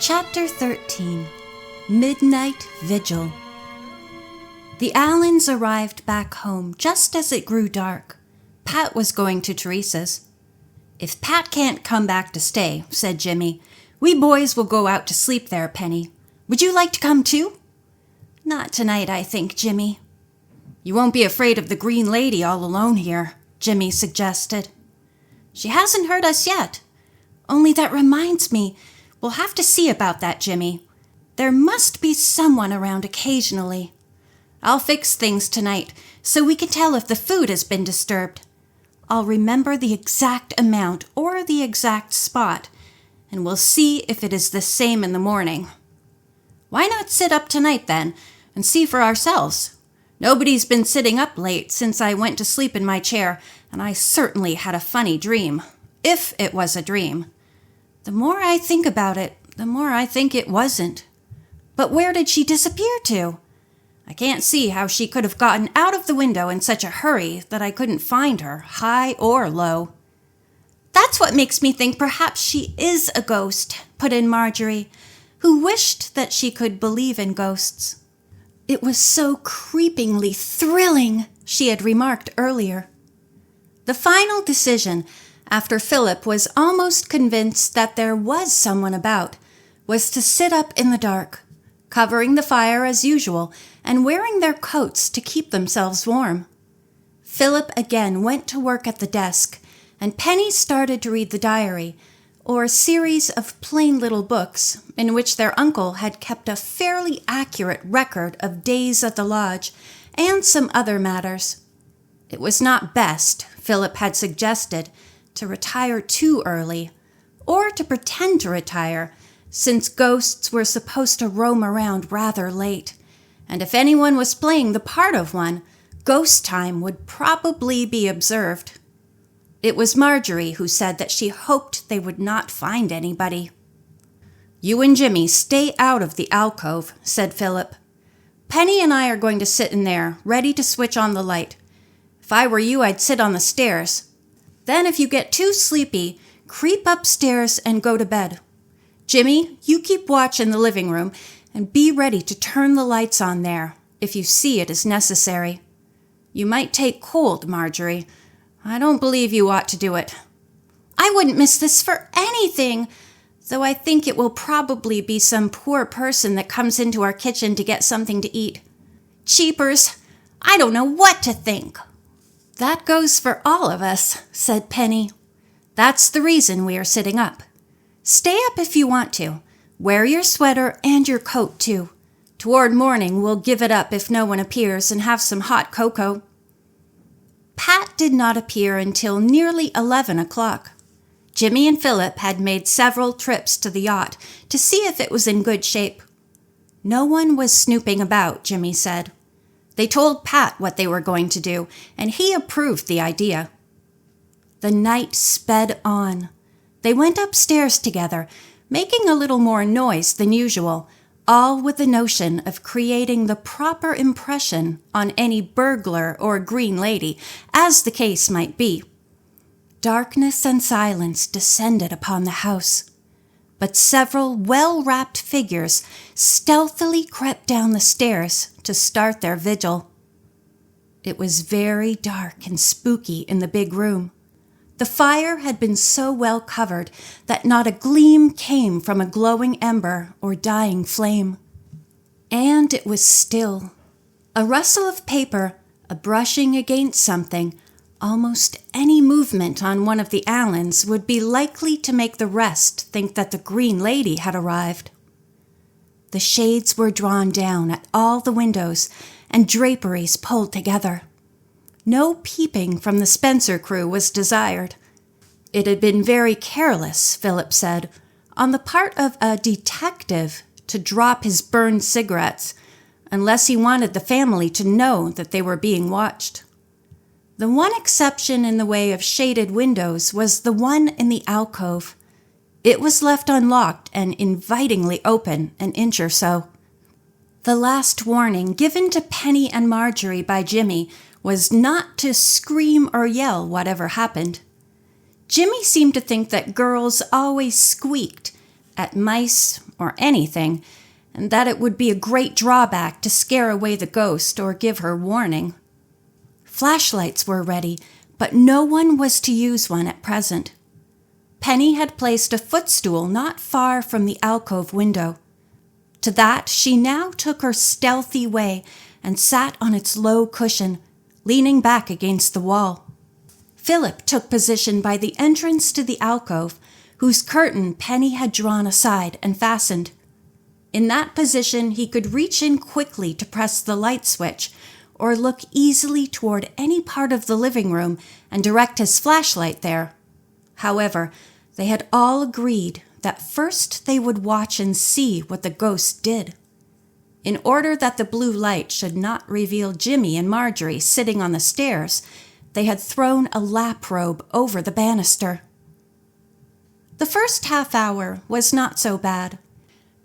Chapter 13 Midnight Vigil. The Allens arrived back home just as it grew dark. Pat was going to Teresa's. "If Pat can't come back to stay," said Jimmy, "we boys will go out to sleep there, Penny. Would you like to come too?" "Not tonight, I think, Jimmy." "You won't be afraid of the Green Lady all alone here," Jimmy suggested. "She hasn't hurt us yet. Only that reminds me, we'll have to see about that, Jimmy. There must be someone around occasionally. I'll fix things tonight so we can tell if the food has been disturbed. I'll remember the exact amount or the exact spot, and we'll see if it is the same in the morning." "Why not sit up tonight then and see for ourselves? Nobody's been sitting up late since I went to sleep in my chair, and I certainly had a funny dream, if it was a dream. The more I think about it, the more I think it wasn't. But where did she disappear to? I can't see how she could have gotten out of the window in such a hurry that I couldn't find her, high or low." "That's what makes me think perhaps she is a ghost," put in Marjorie, who wished that she could believe in ghosts. "It was so creepingly thrilling," she had remarked earlier. The final decision, after Philip was almost convinced that there was someone about, was to sit up in the dark, covering the fire as usual and wearing their coats to keep themselves warm. Philip again went to work at the desk, and Penny started to read the diary, or a series of plain little books in which their uncle had kept a fairly accurate record of days at the lodge and some other matters. It was not best, Philip had suggested, to retire too early, or to pretend to retire, since ghosts were supposed to roam around rather late, and if anyone was playing the part of one, ghost time would probably be observed. It was Marjorie who said that she hoped they would not find anybody. "You and Jimmy stay out of the alcove," said Philip. "Penny and I are going to sit in there, ready to switch on the light. If I were you, I'd sit on the stairs. Then if you get too sleepy, creep upstairs and go to bed. Jimmy, you keep watch in the living room and be ready to turn the lights on there if you see it is necessary. You might take cold, Marjorie. I don't believe you ought to do it." "I wouldn't miss this for anything, though I think it will probably be some poor person that comes into our kitchen to get something to eat. Cheapers, I don't know what to think." "That goes for all of us," said Penny. "That's the reason we are sitting up. Stay up if you want to. Wear your sweater and your coat, too. Toward morning, we'll give it up if no one appears and have some hot cocoa." Pat did not appear until nearly 11 o'clock. Jimmy and Philip had made several trips to the yacht to see if it was in good shape. No one was snooping about, Jimmy said. They told Pat what they were going to do, and he approved the idea. The night sped on. They went upstairs together, making a little more noise than usual, all with the notion of creating the proper impression on any burglar or Green Lady, as the case might be. Darkness and silence descended upon the house, but several well-wrapped figures stealthily crept down the stairs to start their vigil. It was very dark and spooky in the big room. The fire had been so well covered that not a gleam came from a glowing ember or dying flame. And it was still. A rustle of paper, a brushing against something, almost any movement on one of the Allens would be likely to make the rest think that the Green Lady had arrived. The shades were drawn down at all the windows and draperies pulled together. No peeping from the Spencer crew was desired. It had been very careless, Philip said, on the part of a detective to drop his burned cigarettes, unless he wanted the family to know that they were being watched. The one exception in the way of shaded windows was the one in the alcove. It was left unlocked and invitingly open an inch or so. The last warning given to Penny and Marjorie by Jimmy was not to scream or yell whatever happened. Jimmy seemed to think that girls always squeaked at mice or anything, and that it would be a great drawback to scare away the ghost or give her warning. Flashlights were ready, but no one was to use one at present. Penny had placed a footstool not far from the alcove window. To that she now took her stealthy way and sat on its low cushion, leaning back against the wall. Philip took position by the entrance to the alcove, whose curtain Penny had drawn aside and fastened. In that position he could reach in quickly to press the light switch, or look easily toward any part of the living room and direct his flashlight there. However, they had all agreed that first they would watch and see what the ghost did. In order that the blue light should not reveal Jimmy and Marjorie sitting on the stairs, they had thrown a lap robe over the banister. The first half hour was not so bad.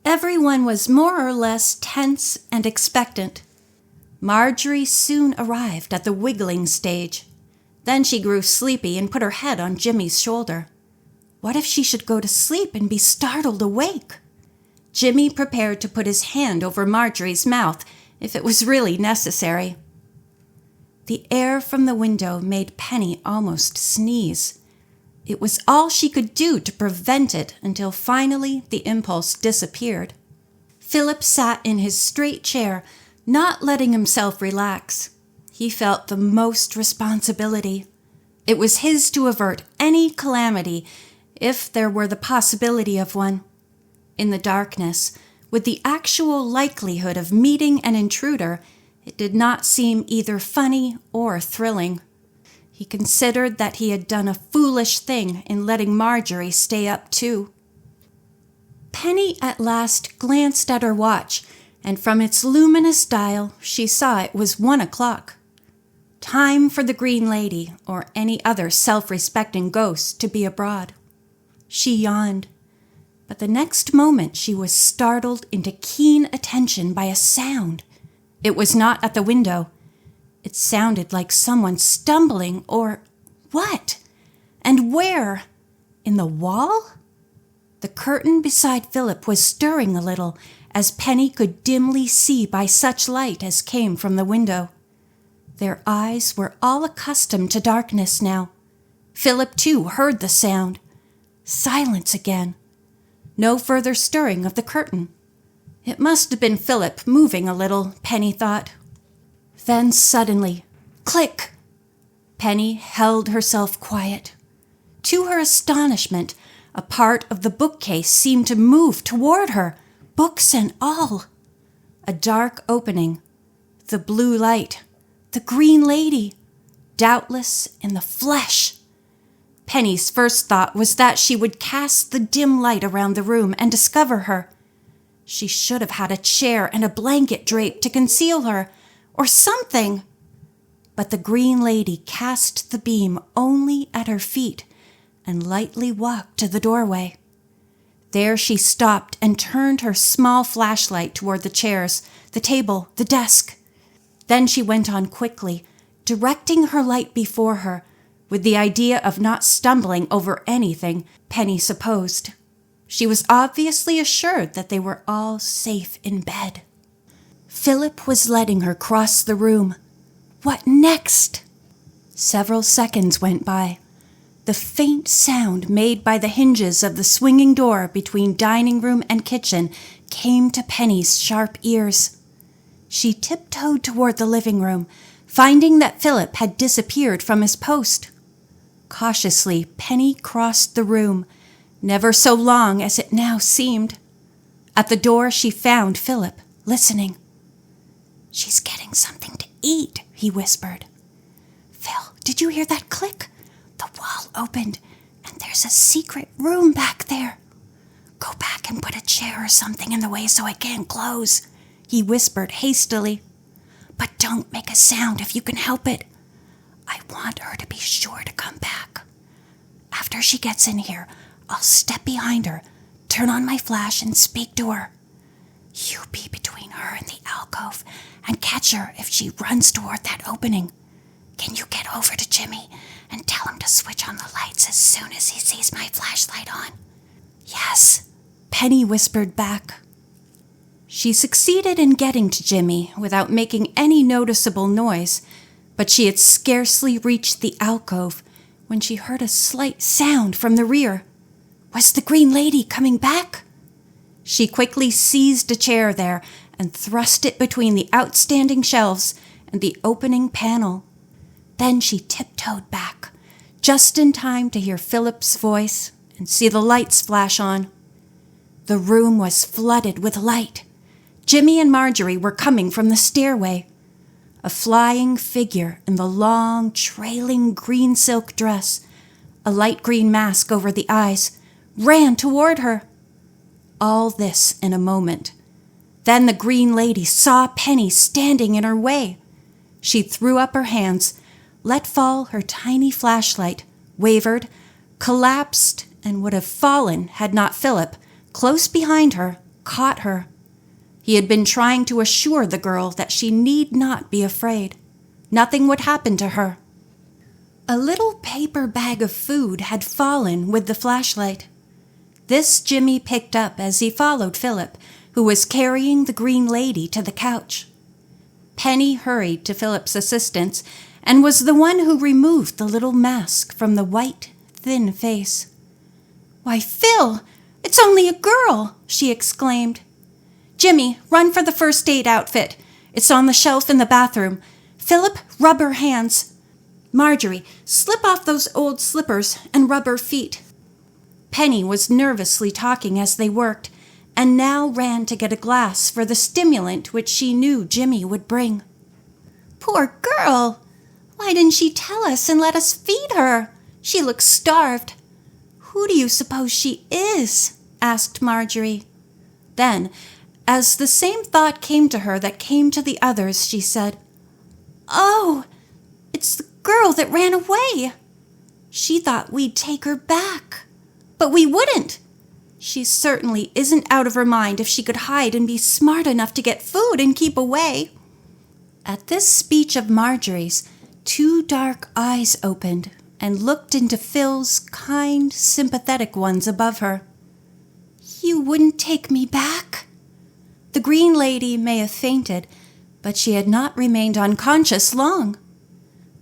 Everyone was more or less tense and expectant. Marjorie soon arrived at the wiggling stage. Then she grew sleepy and put her head on Jimmy's shoulder. What if she should go to sleep and be startled awake? Jimmy prepared to put his hand over Marjorie's mouth if it was really necessary. The air from the window made Penny almost sneeze. It was all she could do to prevent it until finally the impulse disappeared. Philip sat in his straight chair, not letting himself relax. He felt the most responsibility. It was his to avert any calamity, if there were the possibility of one. In the darkness, with the actual likelihood of meeting an intruder, it did not seem either funny or thrilling. He considered that he had done a foolish thing in letting Marjorie stay up too. Penny at last glanced at her watch, and from its luminous dial she saw it was 1 o'clock. Time for the Green Lady or any other self-respecting ghost to be abroad. She yawned, but the next moment she was startled into keen attention by a sound. It was not at the window. It sounded like someone stumbling or what? And where? In the wall? The curtain beside Philip was stirring a little, as Penny could dimly see by such light as came from the window. Their eyes were all accustomed to darkness now. Philip, too, heard the sound. Silence again. No further stirring of the curtain. It must have been Philip moving a little, Penny thought. Then suddenly, click! Penny held herself quiet. To her astonishment, a part of the bookcase seemed to move toward her, books and all. A dark opening. The blue light. The Green Lady. Doubtless in the flesh. Penny's first thought was that she would cast the dim light around the room and discover her. She should have had a chair and a blanket draped to conceal her, or something. But the Green Lady cast the beam only at her feet and lightly walked to the doorway. There she stopped and turned her small flashlight toward the chairs, the table, the desk. Then she went on quickly, directing her light before her, with the idea of not stumbling over anything, Penny supposed. She was obviously assured that they were all safe in bed. Philip was letting her cross the room. What next? Several seconds went by. The faint sound made by the hinges of the swinging door between dining room and kitchen came to Penny's sharp ears. She tiptoed toward the living room, finding that Philip had disappeared from his post. Cautiously, Penny crossed the room, never so long as it now seemed. At the door she found Philip, listening. "She's getting something to eat," he whispered. "Phil, did you hear that click? The wall opened, and there's a secret room back there. Go back and put a chair or something in the way so it can't close," he whispered hastily. "But don't make a sound if you can help it. I want her to be sure to come back. After she gets in here, I'll step behind her, turn on my flash, and speak to her. You be between her and the alcove and catch her if she runs toward that opening. Can you get over to Jimmy and tell him to switch on the lights as soon as he sees my flashlight on?" "Yes." Penny whispered back. She succeeded in getting to Jimmy without making any noticeable noise, but she had scarcely reached the alcove when she heard a slight sound from the rear. Was the Green Lady coming back? She quickly seized a chair there and thrust it between the outstanding shelves and the opening panel. Then she tiptoed back, just in time to hear Philip's voice and see the lights flash on. The room was flooded with light. Jimmy and Marjorie were coming from the stairway. A flying figure in the long, trailing green silk dress, a light green mask over the eyes, ran toward her. All this in a moment. Then the Green Lady saw Penny standing in her way. She threw up her hands, let fall her tiny flashlight, wavered, collapsed, and would have fallen had not Philip, close behind her, caught her. He had been trying to assure the girl that she need not be afraid. Nothing would happen to her. A little paper bag of food had fallen with the flashlight. This Jimmy picked up as he followed Philip, who was carrying the Green Lady to the couch. Penny hurried to Philip's assistance and was the one who removed the little mask from the white, thin face. "Why, Phil, it's only a girl!" she exclaimed. "Jimmy, run for the first aid outfit. It's on the shelf in the bathroom. Philip, rub her hands. Marjorie, slip off those old slippers and rub her feet." Penny was nervously talking as they worked, and now ran to get a glass for the stimulant which she knew Jimmy would bring. "Poor girl! Why didn't she tell us and let us feed her? She looks starved." "Who do you suppose she is?" asked Marjorie. Then, as the same thought came to her that came to the others, she said, "Oh, it's the girl that ran away. She thought we'd take her back. But we wouldn't. She certainly isn't out of her mind if she could hide and be smart enough to get food and keep away." At this speech of Marjorie's, two dark eyes opened and looked into Phil's kind, sympathetic ones above her. "You wouldn't take me back?" The Green Lady may have fainted, but she had not remained unconscious long.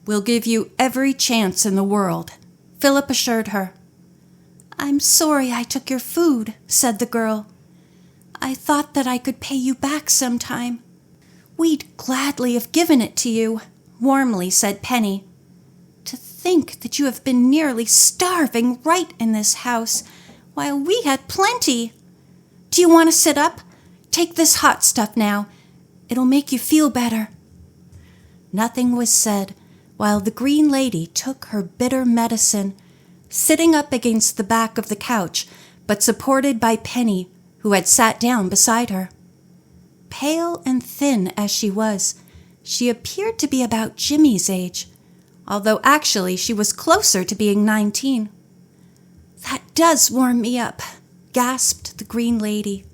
"We'll give you every chance in the world," Philip assured her. "I'm sorry I took your food," said the girl. "I thought that I could pay you back sometime." "We'd gladly have given it to you," warmly said Penny. "To think that you have been nearly starving right in this house, while we had plenty. Do you want to sit up? Take this hot stuff now. It'll make you feel better." Nothing was said while the Green Lady took her bitter medicine, sitting up against the back of the couch, but supported by Penny, who had sat down beside her. Pale and thin as she was, she appeared to be about Jimmy's age, although actually she was closer to being 19. "That does warm me up," gasped the Green Lady.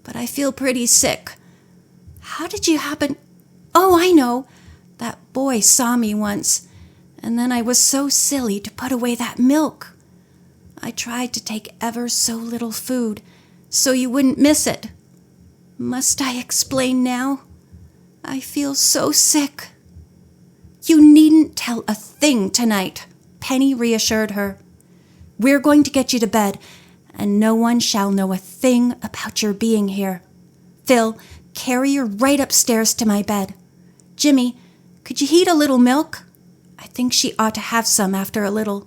"But I feel pretty sick. How did you happen—" "Oh, I know. That boy saw me once, and then I was so silly to put away that milk. I tried to take ever so little food, so you wouldn't miss it. Must I explain now? I feel so sick." "You needn't tell a thing tonight," Penny reassured her. "We're going to get you to bed, and no one shall know a thing about your being here. Phil, carry her right upstairs to my bed. Jimmy, could you heat a little milk? I think she ought to have some after a little."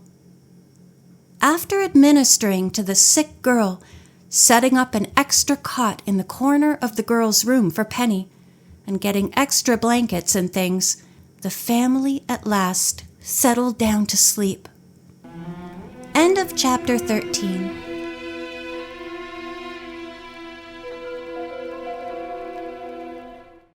After administering to the sick girl, setting up an extra cot in the corner of the girl's room for Penny, and getting extra blankets and things, the family at last settled down to sleep. End of chapter 13.